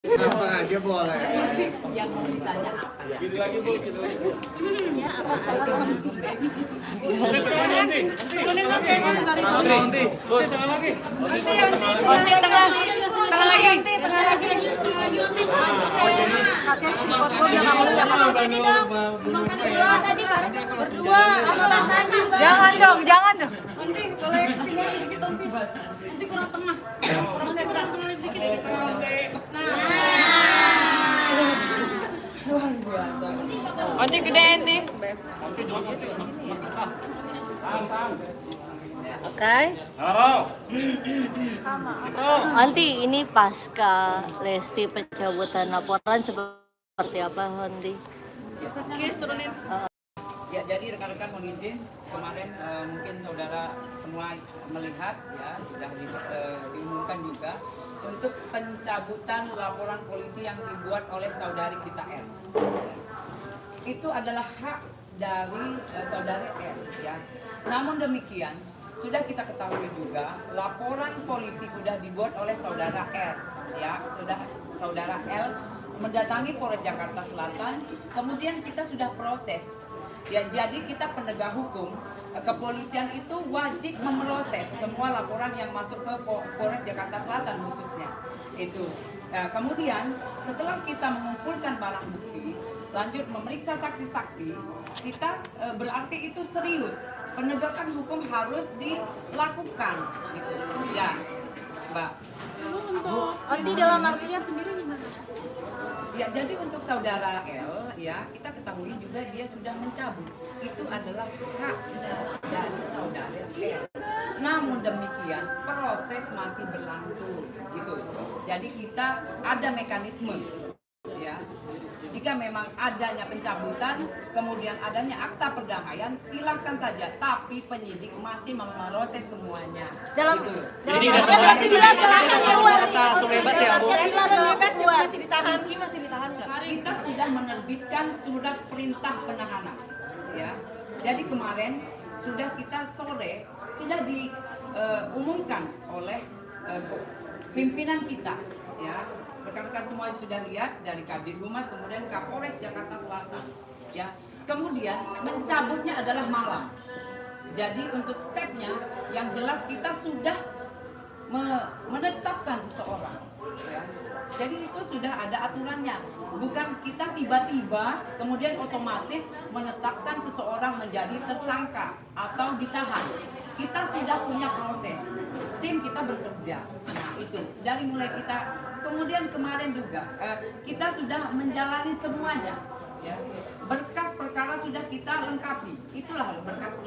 Apa aja boleh. Yang mau ditanya apa? Gitu lagi Bu, gitu lagi Bu. Ya, apa salah? Turunin lagi. Nanti, Bu, tengah lagi. Onti tengah lagi. Tengah lagi. Katanya stripot gue dia nggak mau sama sini dong. Berdua, sama Mas Andi. Jangan dong. Onti, kalau yang kesini sedikit Onti. Onti kurang tengah. Kurang center. Sedikit. Luar biasa. Onti gede Onti. Oke. Halo. Nanti ini pasca Lesti pencabutan laporan seperti apa Nanti? Kis turunin. Ya, jadi rekan-rekan mohon izin, kemarin mungkin saudara semua melihat ya sudah diumumkan juga untuk pencabutan laporan polisi yang dibuat oleh saudari kita R. Itu adalah hak dari saudari R ya. Namun demikian sudah kita ketahui juga laporan polisi sudah dibuat oleh saudara R ya, sudah saudara L mendatangi Polres Jakarta Selatan, kemudian kita sudah proses. Ya, jadi kita penegak hukum, kepolisian itu wajib memproses semua laporan yang masuk ke Polres Jakarta Selatan khususnya. Itu. Nah, kemudian setelah kita mengumpulkan barang bukti, lanjut memeriksa saksi-saksi, kita berarti itu serius. Penegakan hukum harus dilakukan, gitu. Ya, Mbak. Untuk Onti dalam artinya sendiri gimana? Ya, jadi untuk saudara L, ya kita ketahui juga dia sudah mencabut. Itu adalah hak dari saudara L. Namun demikian proses masih berlangsung, gitu. Jadi kita ada mekanisme, ya. Jika memang adanya pencabutan, kemudian adanya akta perdamaian, silahkan saja. Tapi penyidik masih memproses semuanya. Gitu. Jadi berarti langsung bebas ya Bu? Masih ditahan. Masih ditahan nggak? Kita sudah menerbitkan surat perintah penahanan, ya. Jadi kemarin sudah kita sore sudah diumumkan oleh pimpinan kita, ya. Rekan-rekan semua sudah lihat dari Kabid Humas kemudian Kapolres Jakarta Selatan, ya. Kemudian mencabutnya adalah malam. Jadi untuk stepnya yang jelas kita sudah menetapkan seseorang, ya. Jadi itu sudah ada aturannya. Bukan kita tiba-tiba kemudian otomatis menetapkan seseorang menjadi tersangka atau ditahan. Kita sudah punya proses. Tim kita bekerja. Nah, itu dari mulai kita kemudian kemarin juga kita sudah menjalani semuanya, ya. Berkas perkara sudah kita lengkapi. Itulah berkas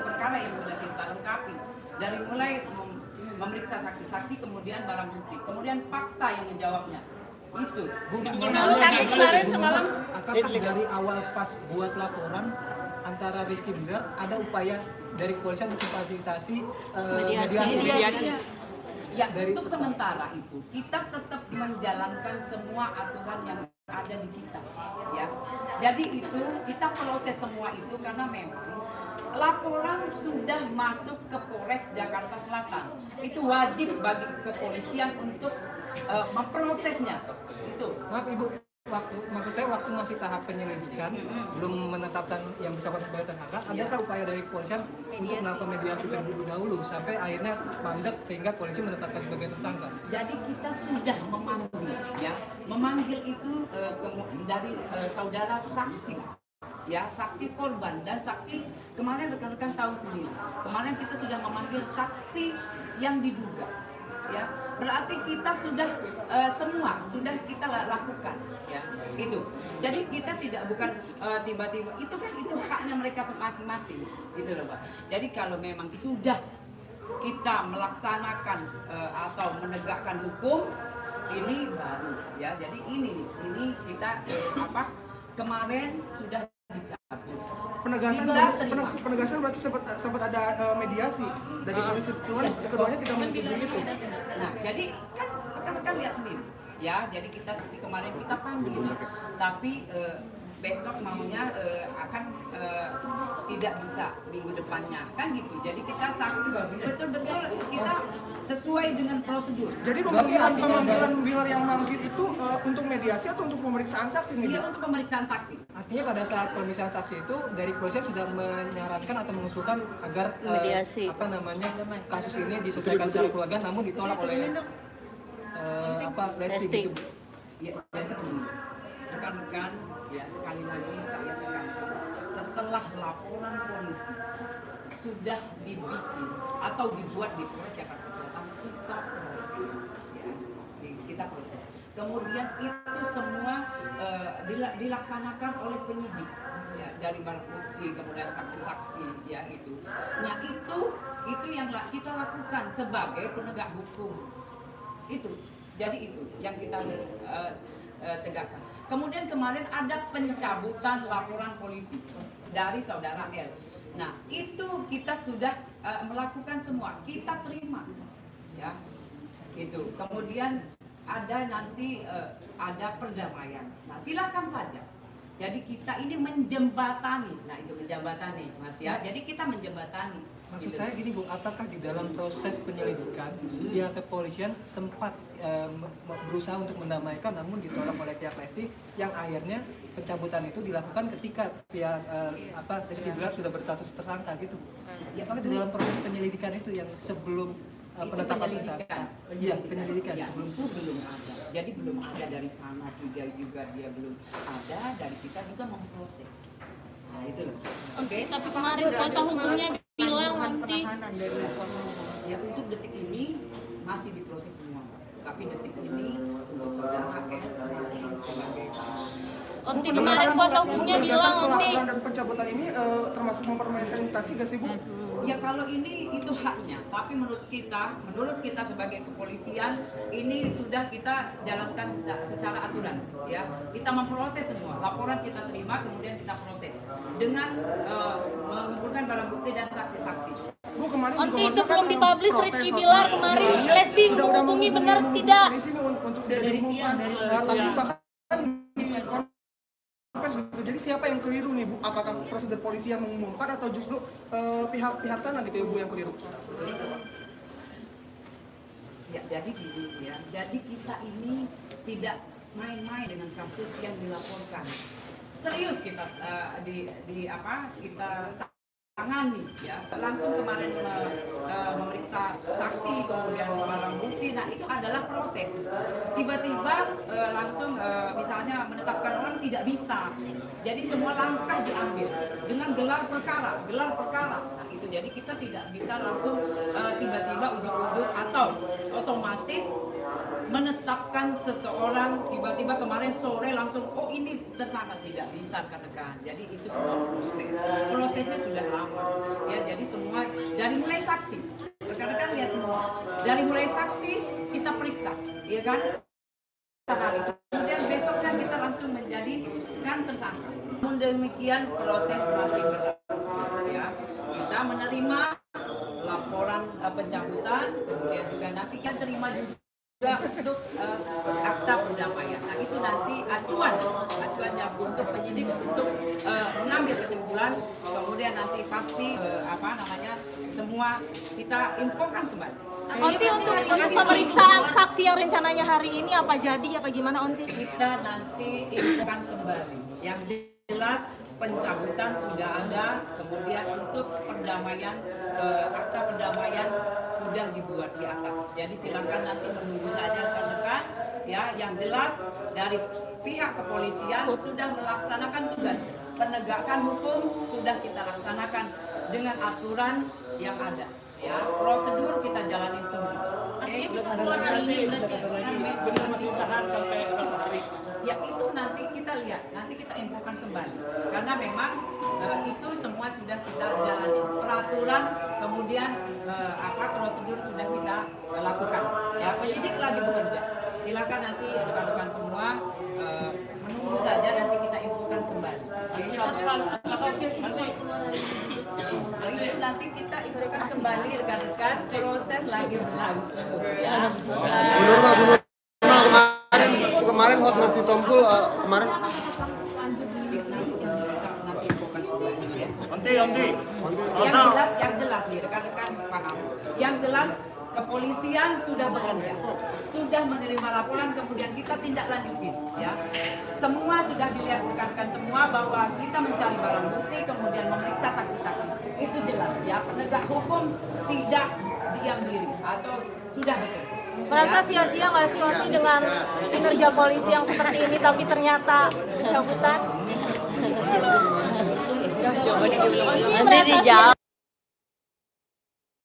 perkara yang sudah kita lengkapi. Dari mulai memeriksa saksi-saksi, kemudian barang bukti, kemudian fakta yang menjawabnya. Itu. Tapi kemarin semalam Apakah dari awal pas buat laporan antara Rizky Bilar ada upaya dari kepolisian untuk memfasilitasi mediasi? Ya, untuk sementara itu kita tetap menjalankan semua aturan yang ada di kita, ya. Jadi itu kita proses semua itu karena memang laporan sudah masuk ke Polres Jakarta Selatan. Itu wajib bagi kepolisian untuk memprosesnya. Itu. Maaf Ibu, maksud saya waktu masih tahap penyelidikan, belum menetapkan yang bersangkutan sebagai tersangka, adakah upaya dari kepolisian untuk melakukan mediasi terlebih dahulu sampai akhirnya mandek sehingga polisi menetapkan sebagai tersangka? Jadi kita sudah memanggil, ya, memanggil itu dari saudara saksi, ya, saksi korban dan saksi kemarin rekan-rekan tahu sendiri. Kemarin kita sudah memanggil saksi yang diduga, ya. Berarti kita sudah semua sudah kita lakukan, ya. Itu. Jadi kita bukan tiba-tiba itu kan itu haknya mereka masing-masing, gitu loh, Pak. Jadi kalau memang sudah kita melaksanakan atau menegakkan hukum, ini baru, ya. Jadi ini kita kemarin sudah dicabut. Penegasan berarti sempat ada mediasi dari polisi, cuman keduanya tidak menyetujui itu. Nah, jadi kan lihat sendiri, ya. Jadi kita saksi kemarin kita panggil, tapi besok maunya akan tidak bisa minggu depannya, kan gitu. Jadi kita betul-betul kita sesuai dengan prosedur. Jadi pemanggilan Bilar yang manggil itu untuk mediasi atau untuk pemeriksaan saksi nih? Iya, untuk pemeriksaan saksi. Artinya pada saat pemeriksaan saksi itu dari kepolisian sudah menyarankan atau mengusulkan agar Mediasi. kasus ini diselesaikan secara keluarga, namun ditolak oleh Lesti gitu. Ya, jadi gini, rekan-rekan, ya sekali lagi saya tekankan, setelah laporan polisi sudah dibikin atau dibuat di Polres Jakarta Selatan, kita proses, ya, kita proses. Kemudian itu semua dilaksanakan oleh penyidik, ya, dari barang bukti, kemudian saksi-saksi, ya itu. Nah itu yang kita lakukan sebagai penegak hukum. Itu, jadi itu yang kita tegakkan. Kemudian kemarin ada pencabutan laporan polisi dari saudara L. Nah itu kita sudah melakukan semua, kita terima, ya itu. Kemudian ada nanti ada perdamaian. Nah silakan saja. Jadi kita ini menjembatani, nah itu menjembatani Mas ya. Jadi kita menjembatani. Maksud gitu. saya gini Bu, apakah di dalam proses penyelidikan pihak kepolisian sempat berusaha untuk mendamaikan namun ditolak oleh pihak Lesti, yang akhirnya pencabutan itu dilakukan ketika pihak Rizky Bilar sudah berstatus tersangka gitu Bu? Ya, Apakah di dalam proses penyelidikan itu yang sebelum penetapan tersangka? Iya, penyelidikan ya, sebelum itu belum ada. Jadi belum ada dari sana juga dia belum ada, dari kita juga memproses. Nah itu loh. Oke, tapi kemarin kuasa hukumnya bilang nanti Ya untuk detik ini masih diproses semua, tapi detik ini untuk saudara masih sebagai Onti kemarin kuasa hukumnya bilang nanti Pelaporan dan pencabutan ini termasuk mempermainkan instansi gak sih Bu? ya kalau ini itu haknya, tapi menurut kita sebagai kepolisian ini sudah kita jalankan secara aturan, ya. Kita memproses semua, laporan kita terima, kemudian kita proses dengan mengumpulkan barang bukti dan saksi-saksi. Bu, kemarin Onti juga sebelum kan, dipublish protes Rizky waktu Bilar kemarin Lesti menghubungi benar tidak? polisi ini untuk tidak diumumkan, tapi bahkan di konferensi gitu. Jadi siapa yang keliru nih Bu? Apakah prosedur polisi yang mengumumkan atau justru pihak sana gitu ya Bu yang keliru? Ya jadi gini ya, jadi kita ini tidak main-main dengan kasus yang dilaporkan. Serius kita kita tangani, ya. Langsung kemarin memeriksa saksi, kemudian barang bukti. Nah itu adalah proses. Tiba-tiba langsung misalnya menetapkan orang tidak bisa. Jadi semua langkah diambil dengan gelar perkara. Nah itu jadi kita tidak bisa langsung tiba-tiba ujuk-ujuk atau otomatis menetapkan seseorang tiba-tiba kemarin sore langsung oh ini tersangka, tidak bisa rekan-rekan. Jadi itu semua prosesnya sudah lama, ya. Jadi semua dari mulai saksi, rekan-rekan lihat semua dari mulai saksi kita periksa, ya kan, sehari, kemudian besoknya kita langsung menjadikan tersangka. Namun demikian proses masih berlangsung, ya. Kita menerima laporan pencabutan, kemudian juga nanti kita terima juga untuk akta perdamaian. Nah itu nanti acuannya untuk penyidik untuk mengambil kesimpulan, kemudian nanti pasti semua kita infokan kembali. Onti untuk pemeriksaan saksi yang rencananya hari ini apa jadi apa gimana Onti? Kita nanti infokan kembali. Yang jelas pencabutan sudah ada, kemudian untuk perdamaian, akta perdamaian sudah dibuat di atas. Jadi silakan nanti menunggu saja rekan-rekan, ya. Yang jelas dari pihak kepolisian sudah melaksanakan tugas penegakan hukum, sudah kita laksanakan dengan aturan yang ada, ya. Prosedur kita jalanin semua. Benar masih tahan sampai berapa hari? Ya itu nanti kita lihat, nanti kita infokan kembali. Karena memang itu semua sudah kita jalani. Peraturan, kemudian prosedur sudah kita lakukan. Ya penyidik lagi bekerja. Silakan nanti rekan-rekan semua menunggu saja, nanti kita infokan kembali. Nanti kita infokan kembali rekan-rekan, proses lagi berlangsung. Ya. Kemarin Hotman Sitompul kemarin Yang jelas nih rekan-rekan paham. Yang jelas kepolisian sudah bekerja, sudah menerima laporan, kemudian kita tindak lanjutin, ya. Semua sudah dilihat rekan-rekan semua bahwa kita mencari barang bukti, kemudian memeriksa saksi-saksi. Itu jelas, ya. Penegak hukum tidak diam diri atau sudah betul. Merasa sia-sia nggak sih Oti dengan kinerja polisi yang seperti ini tapi ternyata pencabutan? Nanti dijawab.